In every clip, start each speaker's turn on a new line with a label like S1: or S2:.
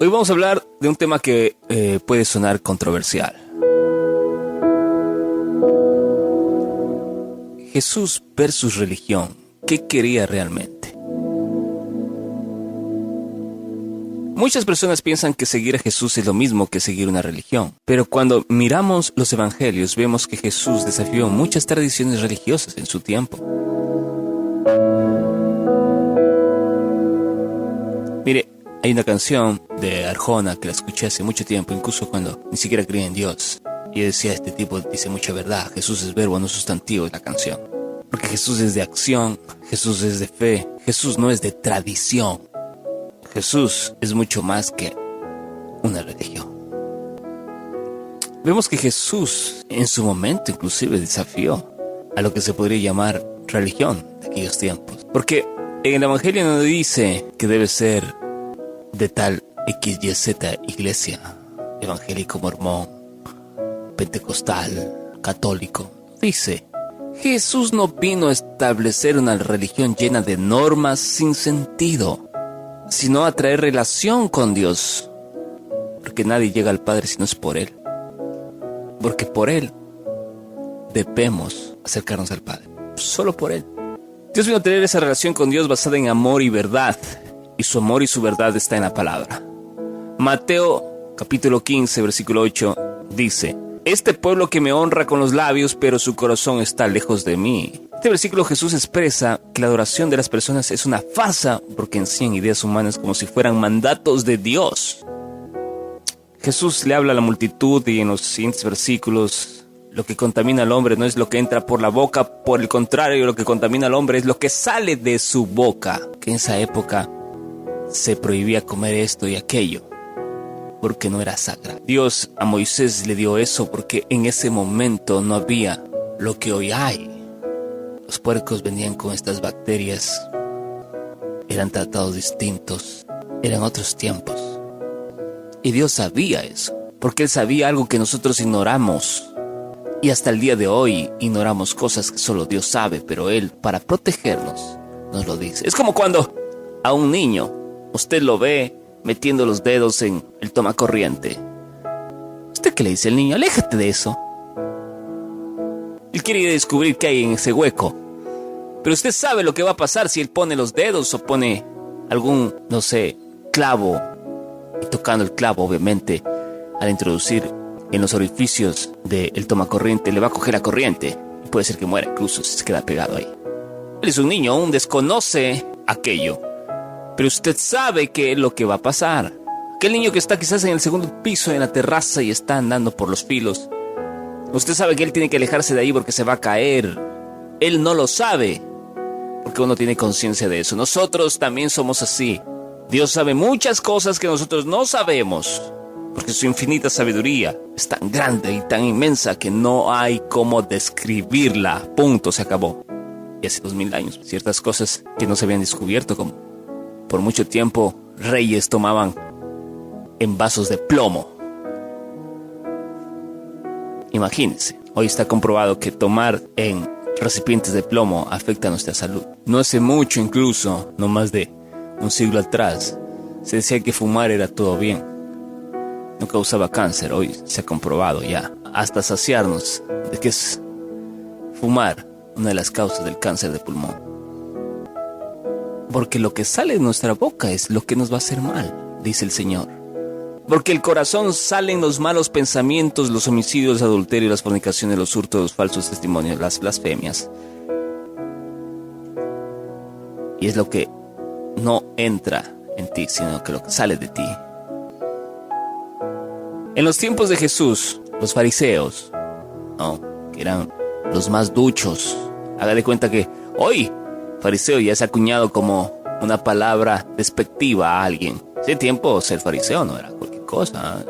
S1: Hoy vamos a hablar de un tema que puede sonar controversial. Jesús versus religión. ¿Qué quería realmente? Muchas personas piensan que seguir a Jesús es lo mismo que seguir una religión. Pero cuando miramos los evangelios, vemos que Jesús desafió muchas tradiciones religiosas en su tiempo. Mire, hay una canción de Arjona que la escuché hace mucho tiempo, incluso cuando ni siquiera creía en Dios. Y decía, este tipo dice mucha verdad, Jesús es verbo, no sustantivo, es la canción. Porque Jesús es de acción, Jesús es de fe, Jesús no es de tradición. Jesús es mucho más que una religión. Vemos que Jesús en su momento inclusive desafió a lo que se podría llamar religión de aquellos tiempos. Porque en el Evangelio no dice que debe ser de tal XYZ iglesia, evangélico, mormón, pentecostal, católico. Dice, Jesús no vino a establecer una religión llena de normas sin sentido, sino a traer relación con Dios. Porque nadie llega al Padre si no es por Él. Porque por Él debemos acercarnos al Padre. Solo por Él. Dios vino a tener esa relación con Dios basada en amor y verdad. Y su amor y su verdad está en la palabra. Mateo capítulo 15, versículo 8 dice, este pueblo que me honra con los labios, pero su corazón está lejos de mí. Este versículo Jesús expresa que la adoración de las personas es una farsa porque enseñan ideas humanas como si fueran mandatos de Dios. Jesús le habla a la multitud y en los siguientes versículos, lo que contamina al hombre no es lo que entra por la boca, por el contrario, lo que contamina al hombre es lo que sale de su boca. Que en esa época se prohibía comer esto y aquello, porque no era sagrado. Dios a Moisés le dio eso porque en ese momento no había lo que hoy hay. Los puercos venían con estas bacterias, eran tratados distintos, eran otros tiempos. Y Dios sabía eso, porque Él sabía algo que nosotros ignoramos. Y hasta el día de hoy ignoramos cosas que solo Dios sabe, pero Él, para protegernos, nos lo dice. Es como cuando a un niño, usted lo ve metiendo los dedos en el tomacorriente. ¿Usted qué le dice al niño? Aléjate de eso. Él quiere descubrir qué hay en ese hueco. Pero usted sabe lo que va a pasar si él pone los dedos o pone algún, no sé, clavo. Y tocando el clavo, obviamente, al introducir en los orificios del tomacorriente, le va a coger la corriente. Y puede ser que muera incluso si se queda pegado ahí. Él es un niño, aún desconoce aquello. Pero usted sabe qué es lo que va a pasar. Aquel niño que está quizás en el segundo piso, en la terraza, y está andando por los filos. Usted sabe que él tiene que alejarse de ahí porque se va a caer. Él no lo sabe, porque uno tiene conciencia de eso. Nosotros también somos así. Dios sabe muchas cosas que nosotros no sabemos, porque su infinita sabiduría es tan grande y tan inmensa que no hay cómo describirla. Punto, se acabó. Y hace 2000 años, ciertas cosas que no se habían descubierto, como por mucho tiempo reyes tomaban en vasos de plomo. Imagínense, hoy está comprobado que tomar en recipientes de plomo afecta a nuestra salud. No hace mucho, incluso, no más de un siglo atrás, se decía que fumar era todo bien. No causaba cáncer, hoy se ha comprobado ya, hasta saciarnos, de que es fumar una de las causas del cáncer de pulmón. Porque lo que sale de nuestra boca es lo que nos va a hacer mal, dice el Señor. Porque el corazón salen los malos pensamientos, los homicidios, el adulterio, las fornicaciones, los hurtos, los falsos testimonios, las blasfemias. Y es lo que no entra en ti, sino que lo que sale de ti. En los tiempos de Jesús, los fariseos, que eran los más duchos. Haga de cuenta que hoy fariseo ya se ha acuñado como una palabra despectiva a alguien. Hace tiempo ser fariseo no era cualquier cosa.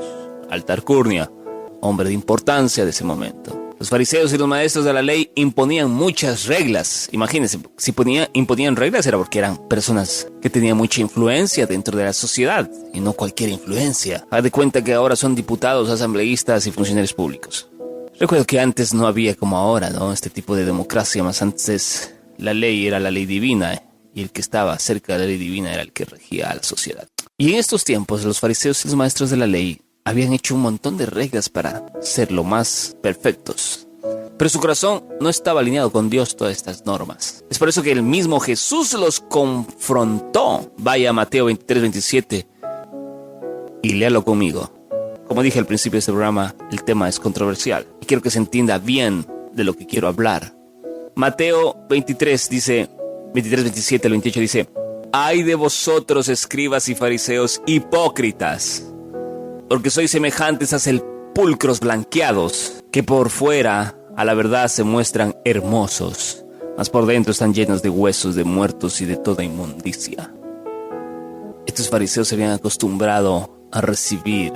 S1: Alta alcurnia, hombre de importancia de ese momento. Los fariseos y los maestros de la ley imponían muchas reglas. Imagínense, si imponían reglas era porque eran personas que tenían mucha influencia dentro de la sociedad. Y no cualquier influencia. Haz de cuenta que ahora son diputados, asambleístas y funcionarios públicos. Recuerdo que antes no había como ahora, ¿no? Este tipo de democracia. Más antes la ley era la ley divina. Y el que estaba cerca de la ley divina era el que regía a la sociedad. Y en estos tiempos los fariseos y los maestros de la ley habían hecho un montón de reglas para ser lo más perfectos. Pero su corazón no estaba alineado con Dios, todas estas normas. Es por eso que el mismo Jesús los confrontó. Vaya a Mateo 23:27 y léalo conmigo. Como dije al principio de este programa, el tema es controversial y quiero que se entienda bien de lo que quiero hablar. Mateo 23 dice, 23:27 al 28 dice: «Ay de vosotros, escribas y fariseos hipócritas, porque sois semejantes a sepulcros blanqueados, que por fuera a la verdad se muestran hermosos, mas por dentro están llenos de huesos de muertos y de toda inmundicia». Estos fariseos se habían acostumbrado a recibir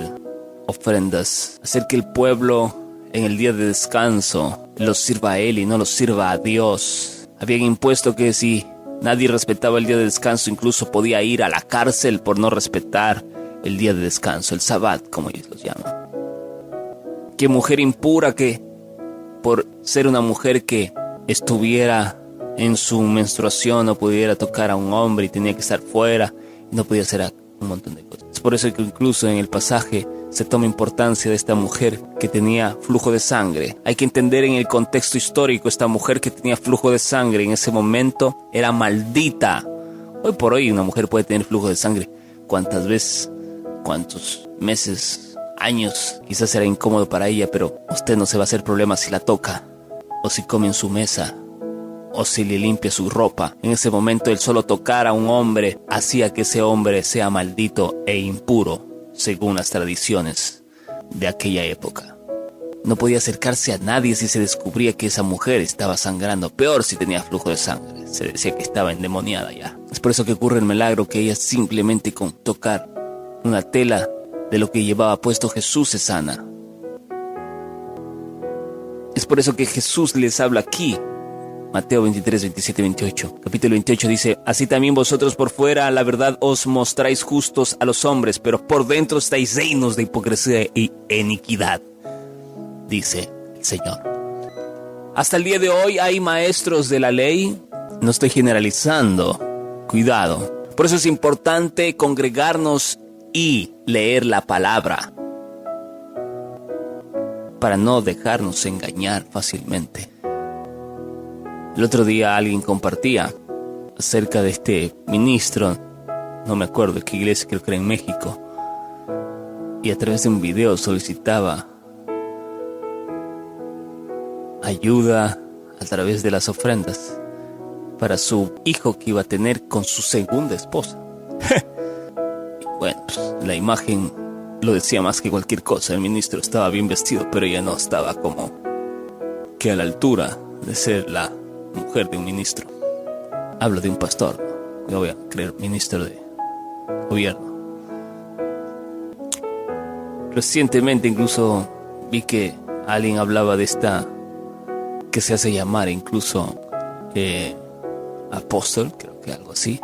S1: ofrendas, hacer que el pueblo en el día de descanso los sirva a él y no los sirva a Dios. Habían impuesto que si nadie respetaba el día de descanso, incluso podía ir a la cárcel por no respetar el día de descanso, el Sabbat, como ellos los llaman. Que mujer impura que por ser una mujer que estuviera en su menstruación no pudiera tocar a un hombre y tenía que estar fuera y no podía hacer un montón de cosas. Es por eso que incluso en el pasaje se toma importancia de esta mujer que tenía flujo de sangre. Hay que entender en el contexto histórico, esta mujer que tenía flujo de sangre en ese momento era maldita. Hoy por hoy una mujer puede tener flujo de sangre cuántas veces, cuántos meses, años. Quizás será incómodo para ella, pero usted no se va a hacer problema si la toca, o si come en su mesa, o si le limpia su ropa. En ese momento el solo tocar a un hombre hacía que ese hombre sea maldito e impuro, según las tradiciones de aquella época. No podía acercarse a nadie si se descubría que esa mujer estaba sangrando. Peor si tenía flujo de sangre. Se decía que estaba endemoniada ya. Es por eso que ocurre el milagro, que ella simplemente con tocar una tela de lo que llevaba puesto Jesús se sana. Es por eso que Jesús les habla aquí. Mateo 23, 27, 28. Capítulo 28 dice: «Así también vosotros por fuera, la verdad, os mostráis justos a los hombres, pero por dentro estáis llenos de hipocresía y iniquidad», dice el Señor. Hasta el día de hoy hay maestros de la ley. No estoy generalizando. Cuidado. Por eso es importante congregarnos y leer la palabra, para no dejarnos engañar fácilmente. El otro día alguien compartía acerca de este ministro, no me acuerdo de qué iglesia, creo que era en México, y a través de un video solicitaba ayuda a través de las ofrendas para su hijo que iba a tener con su segunda esposa. Bueno, pues, la imagen lo decía más que cualquier cosa. El ministro estaba bien vestido, pero ella no estaba como que a la altura de ser la mujer de un ministro. Hablo de un pastor, ¿no? Yo voy a creer ministro de gobierno. Recientemente incluso vi que alguien hablaba de esta, que se hace llamar incluso apóstol, creo que algo así,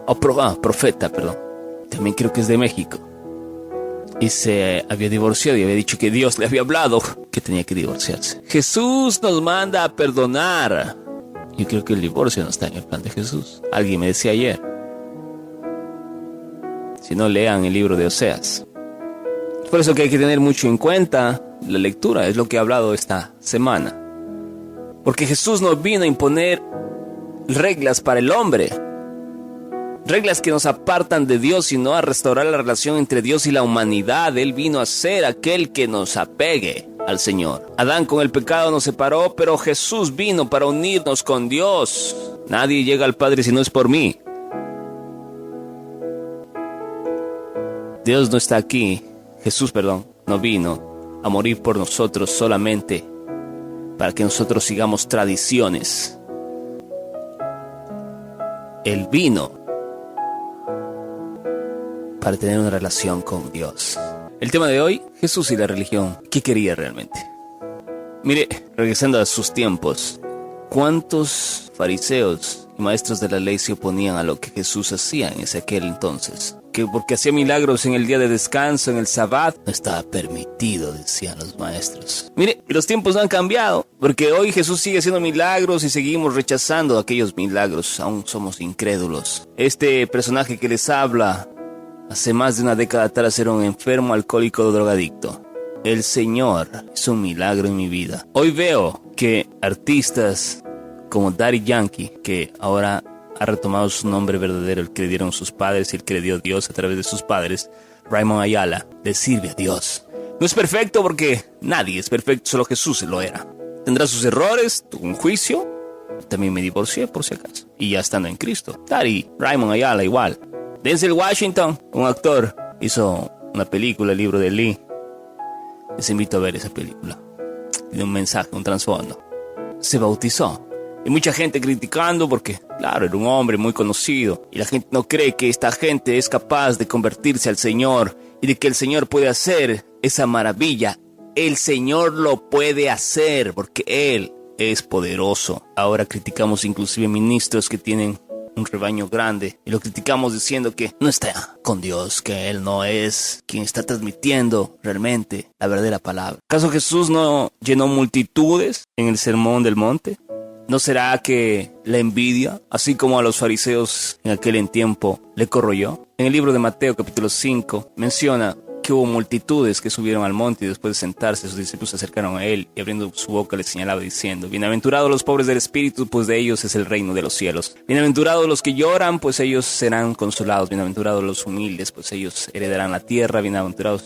S1: o profeta, perdón. También creo que es de México. Y se había divorciado y había dicho que Dios le había hablado que tenía que divorciarse. Jesús nos manda a perdonar. Yo creo que el divorcio no está en el plan de Jesús. Alguien me decía ayer. Si no, lean el libro de Oseas. Por eso que hay que tener mucho en cuenta la lectura. Es lo que he hablado esta semana. Porque Jesús nos vino a imponer reglas para el hombre. Reglas que nos apartan de Dios, sino a restaurar la relación entre Dios y la humanidad. Él vino a ser aquel que nos apegue al Señor. Adán con el pecado nos separó, pero Jesús vino para unirnos con Dios. Nadie llega al Padre si no es por mí. Dios no está aquí. Jesús, no vino a morir por nosotros solamente para que nosotros sigamos tradiciones. Él vino para tener una relación con Dios. El tema de hoy, Jesús y la religión. ¿Qué quería realmente? Mire, regresando a sus tiempos, ¿cuántos fariseos y maestros de la ley se oponían a lo que Jesús hacía en aquel entonces? Que porque hacía milagros en el día de descanso, en el Sabbat, no estaba permitido, decían los maestros. Mire, los tiempos no han cambiado, porque hoy Jesús sigue haciendo milagros y seguimos rechazando aquellos milagros. Aún somos incrédulos. Este personaje que les habla hace más de una década atrás era un enfermo, alcohólico, drogadicto. El Señor hizo un milagro en mi vida. Hoy veo que artistas como Daddy Yankee, que ahora ha retomado su nombre verdadero, el que le dieron sus padres y el que le dio Dios a través de sus padres, Raymond Ayala, le sirve a Dios. No es perfecto porque nadie es perfecto, solo Jesús lo era. Tendrá sus errores, tuvo un juicio. También me divorcié por si acaso. Y ya estando en Cristo. Daddy, Raymond Ayala igual. Denzel Washington, un actor, hizo una película, el libro de Lee. Les invito a ver esa película. Tiene un mensaje, un trasfondo. Se bautizó. Y mucha gente criticando porque, claro, era un hombre muy conocido. Y la gente no cree que esta gente es capaz de convertirse al Señor. Y de que el Señor puede hacer esa maravilla. El Señor lo puede hacer porque Él es poderoso. Ahora criticamos inclusive ministros que tienen un rebaño grande y lo criticamos diciendo que no está con Dios, que Él no es quien está transmitiendo realmente la verdadera palabra. ¿Acaso Jesús no llenó multitudes en el Sermón del Monte? ¿No será que la envidia, así como a los fariseos en aquel tiempo, le corroyó? En el libro de Mateo capítulo 5 menciona que hubo multitudes que subieron al monte y después de sentarse sus discípulos se acercaron a él y abriendo su boca le señalaba diciendo: bienaventurados los pobres del espíritu, pues de ellos es el reino de los cielos. Bienaventurados los que lloran, pues ellos serán consolados. Bienaventurados los humildes, pues ellos heredarán la tierra. Bienaventurados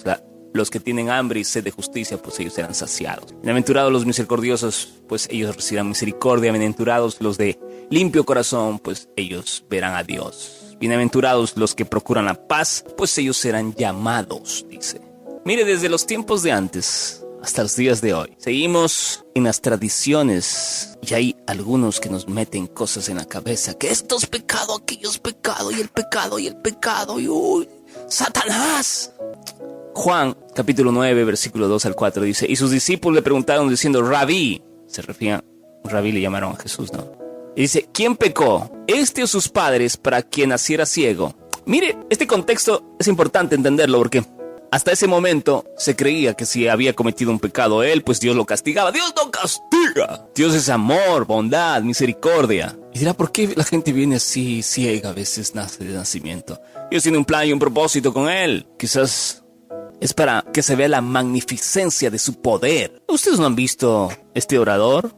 S1: los que tienen hambre y sed de justicia, pues ellos serán saciados. Bienaventurados los misericordiosos, pues ellos recibirán misericordia. Bienaventurados los de limpio corazón, pues ellos verán a Dios. Bienaventurados los que procuran la paz, pues ellos serán llamados, dice. Mire, desde los tiempos de antes hasta los días de hoy, seguimos en las tradiciones y hay algunos que nos meten cosas en la cabeza, que esto es pecado, aquello es pecado, y el pecado, y el pecado, y uy, ¡Satanás! Juan, capítulo 9, versículo 2 al 4 dice: y sus discípulos le preguntaron diciendo: Rabí, se referían, Rabí le llamaron a Jesús, ¿no? Y dice: ¿quién pecó, este o sus padres, para que naciera ciego? Mire, este contexto es importante entenderlo porque hasta ese momento se creía que si había cometido un pecado él, pues Dios lo castigaba. Dios no castiga. Dios es amor, bondad, misericordia. Y dirá, ¿por qué la gente viene así ciega? A veces nace de nacimiento. Dios tiene un plan y un propósito con él. Quizás es para que se vea la magnificencia de su poder. ¿Ustedes no han visto este orador?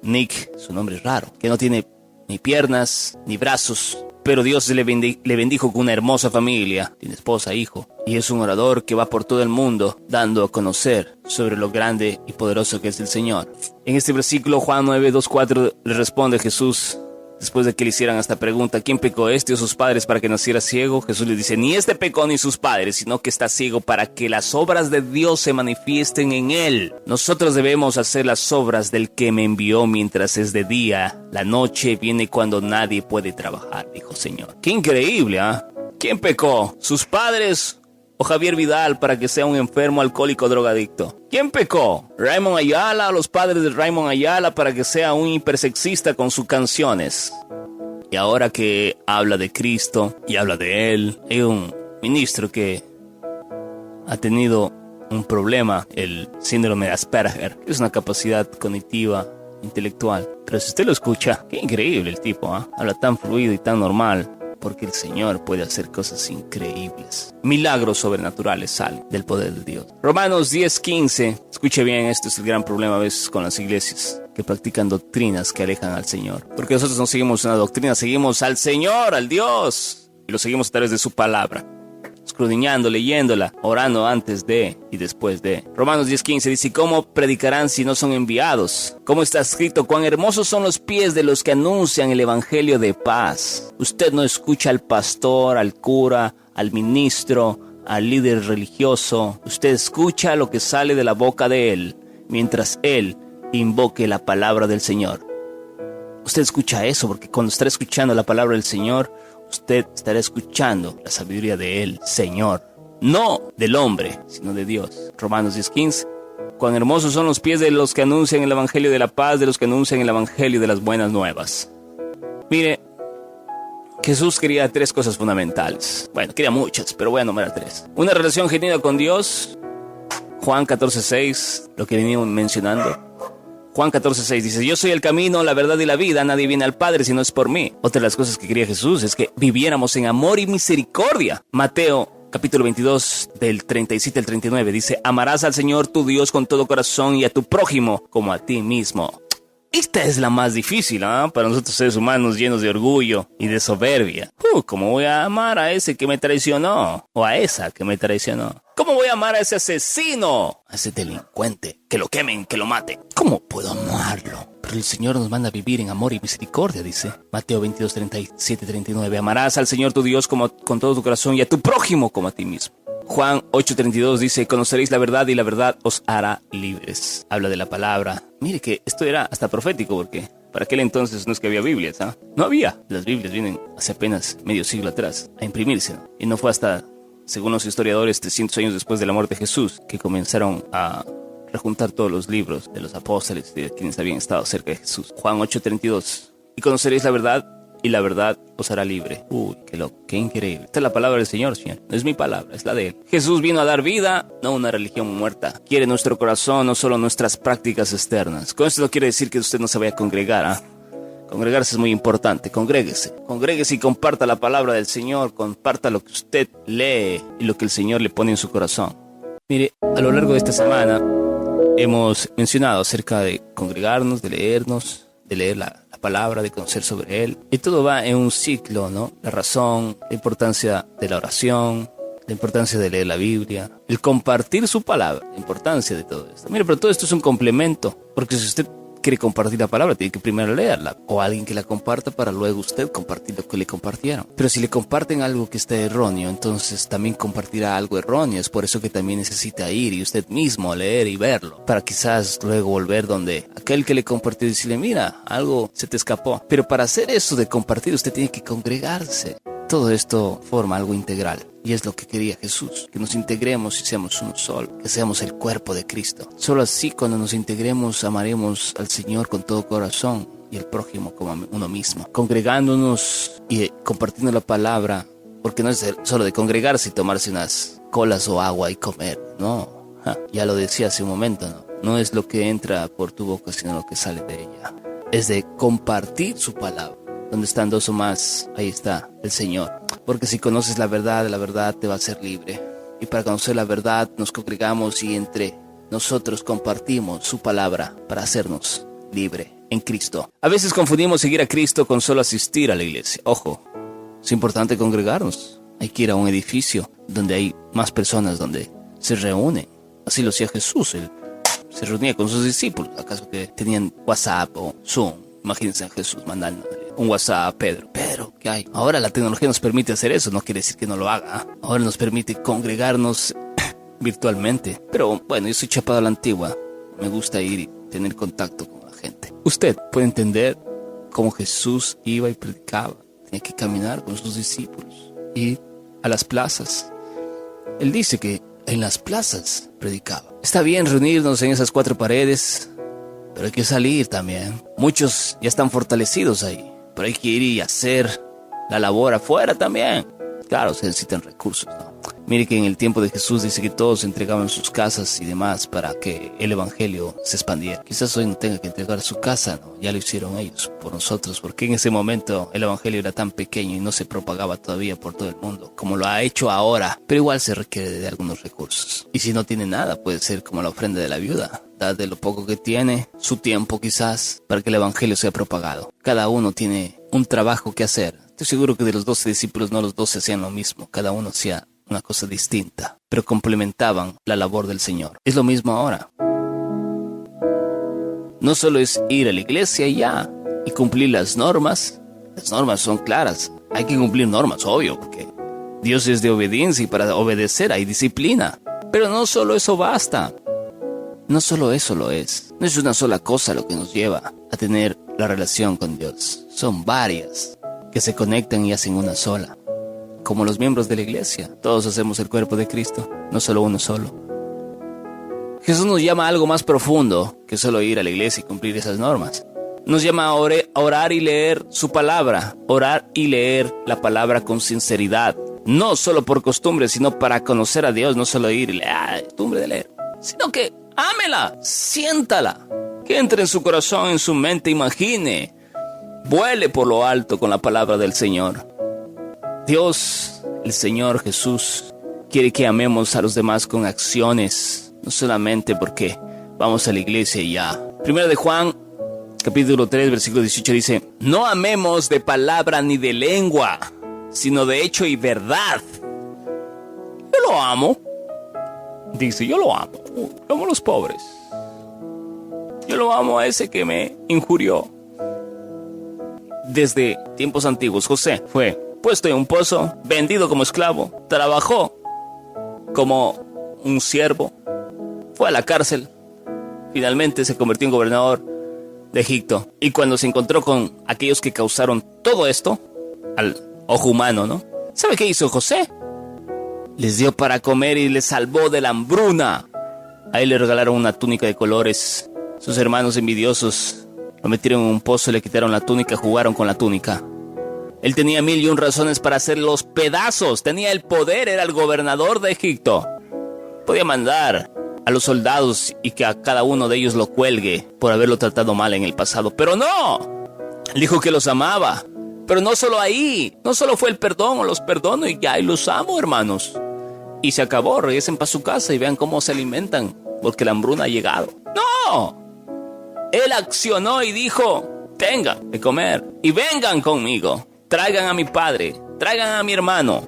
S1: Nick, su nombre es raro, que no tiene ni piernas ni brazos, pero Dios le bendijo con una hermosa familia, tiene esposa, hijo, y es un orador que va por todo el mundo dando a conocer sobre lo grande y poderoso que es el Señor. En este versículo, Juan 9, 2, 4, le responde Jesús, después de que le hicieran esta pregunta: ¿quién pecó, este o sus padres, para que naciera ciego? Jesús le dice: ni este pecó ni sus padres, sino que está ciego para que las obras de Dios se manifiesten en él. Nosotros debemos hacer las obras del que me envió mientras es de día. La noche viene cuando nadie puede trabajar, dijo el Señor. ¡Qué increíble! ¿Quién pecó? ¿Sus padres o Javier Vidal para que sea un enfermo, alcohólico, drogadicto? ¿Quién pecó? ¿Raymond Ayala o los padres de Raymond Ayala para que sea un hipersexista con sus canciones? Y ahora que habla de Cristo y habla de Él, hay un ministro que ha tenido un problema, el síndrome de Asperger, que es una capacidad cognitiva, intelectual. Pero si usted lo escucha, qué increíble el tipo, habla tan fluido y tan normal. Porque el Señor puede hacer cosas increíbles. Milagros sobrenaturales salen del poder de Dios. Romanos 10:15. Escuche bien, esto es el gran problema a veces con las iglesias que practican doctrinas que alejan al Señor. Porque nosotros no seguimos una doctrina, seguimos al Señor, al Dios. Y lo seguimos a través de su palabra. Escudriñando, leyéndola, orando antes de y después de. Romanos 10:15 dice: ¿cómo predicarán si no son enviados? ¿Cómo está escrito? Cuán hermosos son los pies de los que anuncian el evangelio de paz. Usted no escucha al pastor, al cura, al ministro, al líder religioso. Usted escucha lo que sale de la boca de él, mientras él invoque la palabra del Señor. Usted escucha eso porque cuando está escuchando la palabra del Señor, usted estará escuchando la sabiduría de él, Señor. No del hombre, sino de Dios. Romanos 10:15. Cuán hermosos son los pies de los que anuncian el evangelio de la paz, de los que anuncian el evangelio de las buenas nuevas. Mire, Jesús quería 3 cosas fundamentales. Bueno, quería muchas, pero voy a nombrar 3. Una relación genuina con Dios. Juan 14:6, lo que venimos mencionando. Juan 14:6 dice: yo soy el camino, la verdad y la vida, nadie viene al Padre si no es por mí. Otra de las cosas que quería Jesús es que viviéramos en amor y misericordia. Mateo capítulo 22, del 37 al 39, dice: amarás al Señor tu Dios con todo corazón y a tu prójimo como a ti mismo. Esta es la más difícil, para nosotros seres humanos llenos de orgullo y de soberbia. ¿Cómo voy a amar a ese que me traicionó? O a esa que me traicionó. ¿Cómo voy a amar a ese asesino? A ese delincuente. Que lo quemen, que lo maten. ¿Cómo puedo amarlo? Pero el Señor nos manda a vivir en amor y misericordia, dice Mateo 22, 37, 39. Amarás al Señor tu Dios con todo tu corazón y a tu prójimo como a ti mismo. Juan 8:32 dice: conoceréis la verdad y la verdad os hará libres. Habla de la palabra. Mire que esto era hasta profético, porque para aquel entonces no es que había Biblias, No había. Las Biblias vienen hace apenas medio siglo atrás a imprimirse, Y no fue hasta, según los historiadores, 300 años después de la muerte de Jesús, que comenzaron a rejuntar todos los libros de los apóstoles y de quienes habían estado cerca de Jesús. Juan 8:32. Y conoceréis la verdad y la verdad os hará libre. Qué increíble. Esta es la palabra del Señor, señor. No es mi palabra, es la de Él. Jesús vino a dar vida, no una religión muerta. Quiere nuestro corazón, no solo nuestras prácticas externas. Con esto no quiere decir que usted no se vaya a congregar, Congregarse es muy importante. Congréguese y comparta la palabra del Señor. Comparta lo que usted lee y lo que el Señor le pone en su corazón. Mire, a lo largo de esta semana hemos mencionado acerca de congregarnos, de leer la palabra, de conocer sobre Él. Y todo va en un ciclo, La razón, la importancia de la oración, la importancia de leer la Biblia, el compartir su palabra, la importancia de todo esto. Mire, pero todo esto es un complemento, porque si usted quiere compartir la palabra, tiene que primero leerla, o alguien que la comparta para luego usted compartir lo que le compartieron. Pero si le comparten algo que esté erróneo, entonces también compartirá algo erróneo. Es por eso que también necesita ir y usted mismo leer y verlo, para quizás luego volver donde aquel que le compartió y decirle: mira, algo se te escapó. Pero para hacer eso de compartir, usted tiene que congregarse. Todo esto forma algo integral, y es lo que quería Jesús, que nos integremos y seamos uno solo, que seamos el cuerpo de Cristo. Solo así, cuando nos integremos, amaremos al Señor con todo corazón y al prójimo como a uno mismo, congregándonos y compartiendo la palabra, porque no es solo de congregarse y tomarse unas colas o agua y comer, ya lo decía hace un momento, no es lo que entra por tu boca, sino lo que sale de ella. Es de compartir su palabra. Donde están dos o más, ahí está el Señor. Porque si conoces la verdad te va a hacer libre. Y para conocer la verdad nos congregamos y entre nosotros compartimos su palabra para hacernos libre en Cristo. A veces confundimos seguir a Cristo con solo asistir a la iglesia. Ojo, es importante congregarnos. Hay que ir a un edificio donde hay más personas, donde se reúnen. Así lo hacía Jesús. Él se reunía con sus discípulos. ¿Acaso que tenían WhatsApp o Zoom? Imagínense a Jesús mandándole un WhatsApp a Pedro. Pero, ¿qué hay? Ahora la tecnología nos permite hacer eso. No quiere decir que no lo haga. Ahora nos permite congregarnos virtualmente. Pero bueno, yo soy chapado a la antigua. Me gusta ir y tener contacto con la gente. Usted puede entender cómo Jesús iba y predicaba. Tenía que caminar con sus discípulos. Ir a las plazas. Él dice que en las plazas predicaba. Está bien reunirnos en esas cuatro paredes, pero hay que salir también. Muchos ya están fortalecidos ahí, pero hay que ir y hacer la labor afuera también. Claro, se necesitan recursos, Mire que en el tiempo de Jesús dice que todos entregaban sus casas y demás para que el evangelio se expandiera. Quizás hoy no tenga que entregar su casa, ya lo hicieron ellos por nosotros, porque en ese momento el evangelio era tan pequeño y no se propagaba todavía por todo el mundo como lo ha hecho ahora. Pero igual se requiere de algunos recursos. Y si no tiene nada, puede ser como la ofrenda de la viuda. Da de lo poco que tiene, su tiempo quizás, para que el evangelio sea propagado. Cada uno tiene un trabajo que hacer. Estoy seguro que de los 12 discípulos no los 12 hacían lo mismo. Cada uno hacía una cosa distinta, pero complementaban la labor del Señor. Es lo mismo ahora. No solo es ir a la iglesia y cumplir las normas. Las normas son claras. Hay que cumplir normas, obvio, porque Dios es de obediencia y para obedecer hay disciplina. Pero no solo eso basta. No solo eso lo es. No es una sola cosa lo que nos lleva a tener la relación con Dios. Son varias que se conectan y hacen una sola. Como los miembros de la iglesia. Todos hacemos el cuerpo de Cristo, no solo uno solo. Jesús nos llama a algo más profundo que solo ir a la iglesia y cumplir esas normas. Nos llama a orar y leer su palabra. Orar y leer la palabra con sinceridad. No solo por costumbre, sino para conocer a Dios. No solo ir y leer, costumbre de leer, sino que ámela, siéntala. Que entre en su corazón, en su mente, imagine. Vuele por lo alto con la palabra del Señor. Dios, el Señor Jesús, quiere que amemos a los demás con acciones, no solamente porque vamos a la iglesia y ya. Primero de Juan, capítulo 3, versículo 18 dice: no amemos de palabra ni de lengua, sino de hecho y verdad. Yo lo amo. Dice, yo lo amo. Yo amo a los pobres. Yo lo amo a ese que me injurió. Desde tiempos antiguos, José fue puesto en un pozo, vendido como esclavo, trabajó como un siervo, fue a la cárcel, finalmente se convirtió en gobernador de Egipto. Y cuando se encontró con aquellos que causaron todo esto, al ojo humano, ¿no? ¿Sabe qué hizo José? Les dio para comer y les salvó de la hambruna. A él le regalaron una túnica de colores. Sus hermanos envidiosos lo metieron en un pozo, le quitaron la túnica, jugaron con la túnica. Él tenía 1001 razones para hacer los pedazos. Tenía el poder, era el gobernador de Egipto. Podía mandar a los soldados y que a cada uno de ellos lo cuelgue por haberlo tratado mal en el pasado. Pero no. Él dijo que los amaba. Pero no solo ahí. No solo fue el perdón, o los perdono y ya, y los amo, hermanos. Y se acabó. Regresen para su casa y vean cómo se alimentan, porque la hambruna ha llegado. ¡No! Él accionó y dijo: tengan de comer y vengan conmigo. Traigan a mi padre, traigan a mi hermano.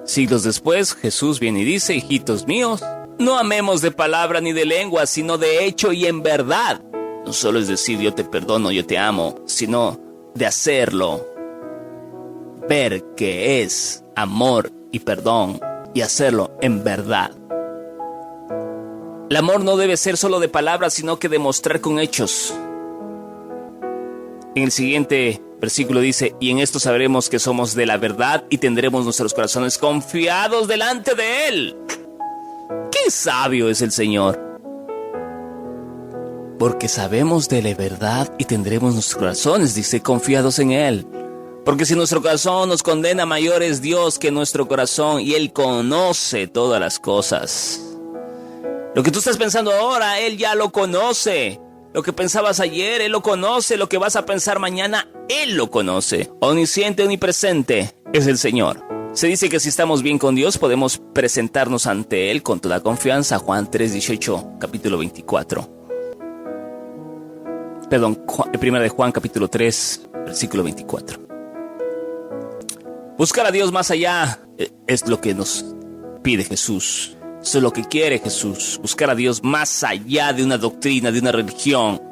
S1: Siglos después, Jesús viene y dice: hijitos míos, no amemos de palabra ni de lengua, sino de hecho y en verdad. No solo es decir yo te perdono, yo te amo, sino de hacerlo. Ver que es amor y perdón y hacerlo en verdad. El amor no debe ser solo de palabras, sino que demostrar con hechos. En el siguiente versículo dice: y en esto sabremos que somos de la verdad y tendremos nuestros corazones confiados delante de Él. ¡Qué sabio es el Señor! Porque sabemos de la verdad y tendremos nuestros corazones, dice, confiados en Él. Porque si nuestro corazón nos condena, mayor es Dios que nuestro corazón, y Él conoce todas las cosas. Lo que tú estás pensando ahora, Él ya lo conoce. Lo que pensabas ayer, Él lo conoce. Lo que vas a pensar mañana, Él lo conoce. Omnisciente, omnipresente es el Señor. Se dice que si estamos bien con Dios, podemos presentarnos ante Él con toda confianza. Juan 3:18, capítulo 24. Perdón, 1 de Juan, capítulo 3, versículo 24. Buscar a Dios más allá es lo que nos pide Jesús. Eso es lo que quiere Jesús. Buscar a Dios más allá de una doctrina, de una religión.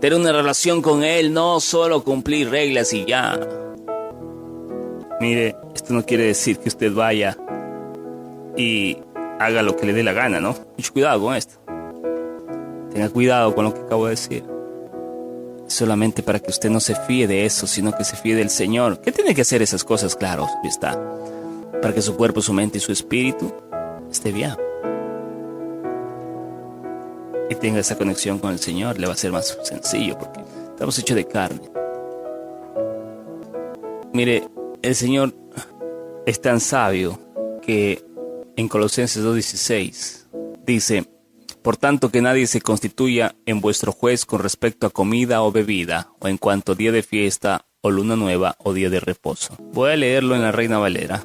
S1: Tener una relación con Él, no solo cumplir reglas y ya. Mire, esto no quiere decir que usted vaya y haga lo que le dé la gana, ¿no? Mucho cuidado con esto. Tenga cuidado con lo que acabo de decir. Solamente para que usted no se fíe de eso, sino que se fíe del Señor. ¿Qué tiene que hacer esas cosas? Claro, está. Para que su cuerpo, su mente y su espíritu esté bien. Y tenga esa conexión con el Señor, le va a ser más sencillo porque estamos hechos de carne. Mire, el Señor es tan sabio que en Colosenses 2:16 dice: por tanto que nadie se constituya en vuestro juez con respecto a comida o bebida, o en cuanto a día de fiesta, o luna nueva, o día de reposo. Voy a leerlo en la Reina Valera,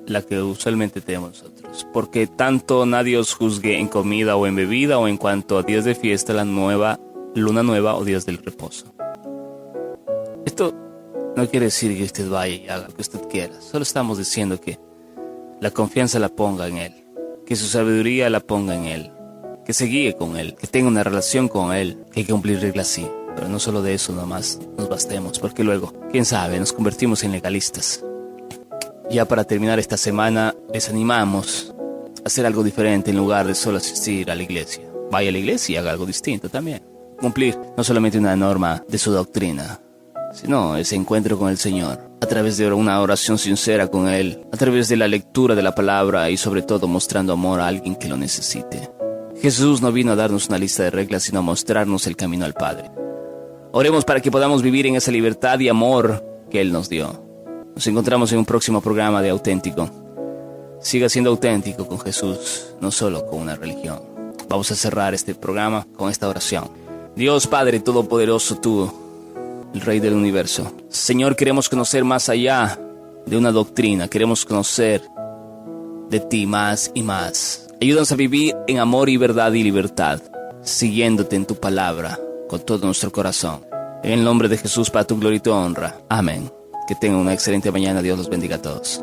S1: la que usualmente tenemos nosotros. Porque tanto nadie os juzgue en comida o en bebida, o en cuanto a días de fiesta, luna nueva, o días del reposo. Esto no quiere decir que usted vaya y haga lo que usted quiera. Solo estamos diciendo que la confianza la ponga en Él, que su sabiduría la ponga en Él, que se guíe con Él, que tenga una relación con Él, que hay que cumplir reglas, sí, pero no solo de eso nomás nos bastemos, porque luego, quién sabe, nos convertimos en legalistas. Ya para terminar esta semana, les animamos a hacer algo diferente en lugar de solo asistir a la iglesia. Vaya a la iglesia y haga algo distinto también. Cumplir no solamente una norma de su doctrina, sino ese encuentro con el Señor, a través de una oración sincera con Él, a través de la lectura de la palabra y sobre todo mostrando amor a alguien que lo necesite. Jesús no vino a darnos una lista de reglas, sino a mostrarnos el camino al Padre. Oremos para que podamos vivir en esa libertad y amor que Él nos dio. Nos encontramos en un próximo programa de Auténtico. Siga siendo auténtico con Jesús, no solo con una religión. Vamos a cerrar este programa con esta oración. Dios Padre Todopoderoso, tú, el Rey del Universo. Señor, queremos conocer más allá de una doctrina. Queremos conocer de ti más y más. Ayúdanos a vivir en amor y verdad y libertad, siguiéndote en tu palabra con todo nuestro corazón. En el nombre de Jesús, para tu gloria y tu honra. Amén. Que tengan una excelente mañana. Dios los bendiga a todos.